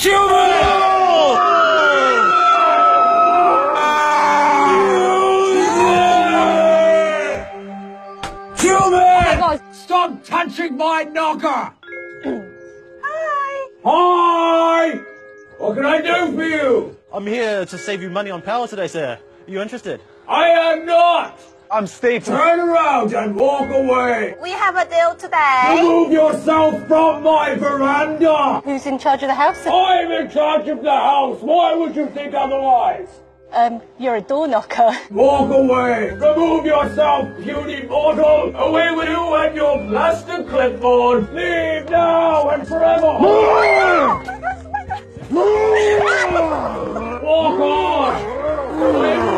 Human! Stop touching my knocker! Hi! Hi! What can I do for you? I'm here to save you money on power today, sir. Are you interested? I am not! I'm Steve. Turn around and walk away! We have a deal today. Remove yourself from my veranda! Who's in charge of the house? I'm in charge of the house! Why would you think otherwise? You're a door knocker. Walk away! Remove yourself, puny mortal! Away with you and your plastic clipboard! Leave now and forever! Walk on!